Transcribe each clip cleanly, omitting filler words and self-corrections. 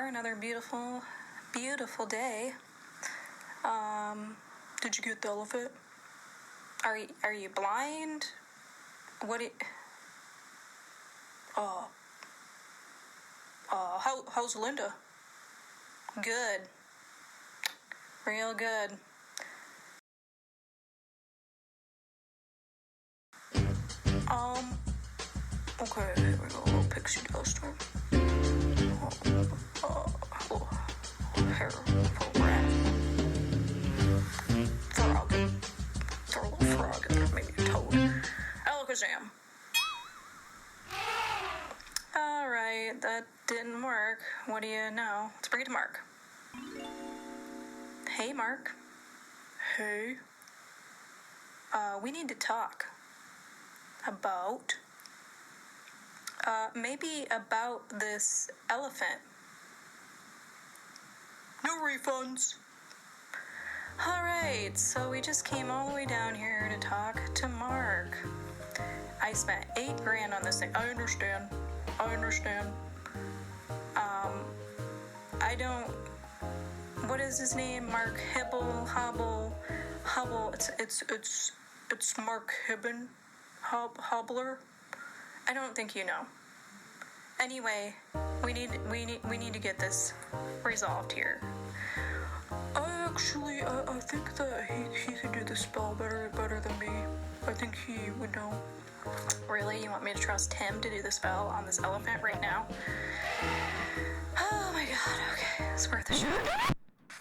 another beautiful, beautiful day. Did you get the elephant? Are you blind? How's Linda? Good. Real good. Okay, here we go, little pixie dust. Hair, little rat. Frog. Throw a little frog in there, maybe a toad. Alakazam. Alright, that didn't work. What do you know? Let's bring it to Mark. Hey, Mark. Hey. We need to talk. About? Maybe about this elephant. No refunds. Alright, so we just came all the way down here to talk to Mark. I spent $8,000 on this thing. I understand. I don't... What is his name? Mark Hubble. It's Mark Hibben. Hobbler. I don't think you know. Anyway, we need to get this resolved here. I think that he can do the spell better than me. I think he would know. Really? You want me to trust him to do the spell on this elephant right now? Oh my god, okay. It's worth a shot.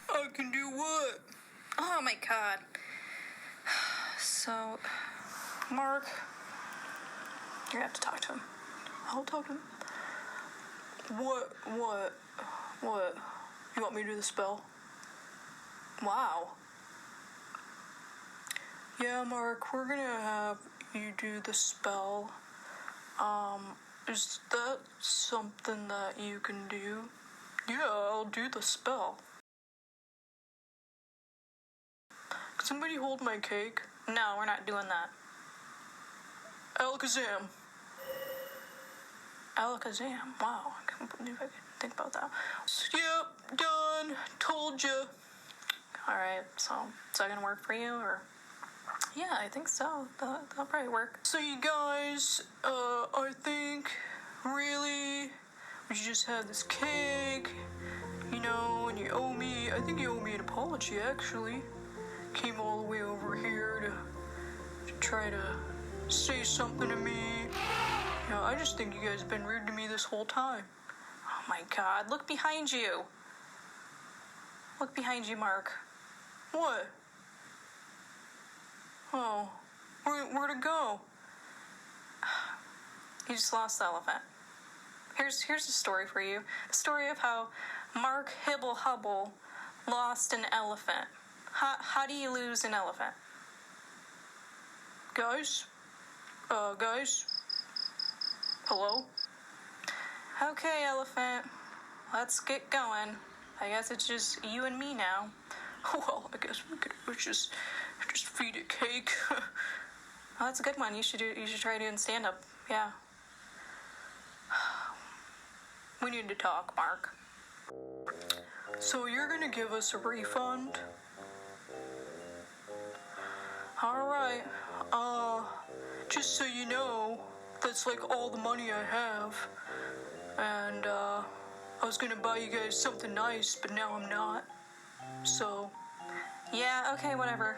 I can do what? Oh my god. So, Mark, you're gonna have to talk to him. I'll talk to him. What? You want me to do the spell? Wow. Yeah, Mark, we're gonna have you do the spell. Is that something that you can do? Yeah, I'll do the spell. Can somebody hold my cake? No, we're not doing that. Alakazam. Alakazam. Wow, I can't believe I could think about that. Yep, done. Told you. Alright, so is that gonna work for you, or? Yeah, I think so. That'll probably work. So you guys, I think, really, we should just have this cake, you know, and you owe me, I think you owe me an apology, actually. Came all the way over here to try to say something to me. You know, I just think you guys have been rude to me this whole time. Oh my god, look behind you. Look behind you, Mark. What? Oh, where'd it go? You just lost the elephant. Here's a story for you. The story of how Mark Hubble lost an elephant. How do you lose an elephant? Guys? Hello? Okay, elephant. Let's get going. I guess it's just you and me now. Well, I guess we could just feed it cake. Well, that's a good one. You should try doing stand-up. Yeah. We need to talk, Mark. So you're gonna give us a refund? Alright. Just so you know, that's like all the money I have. And, I was gonna buy you guys something nice, but now I'm not. So... Yeah, okay, whatever.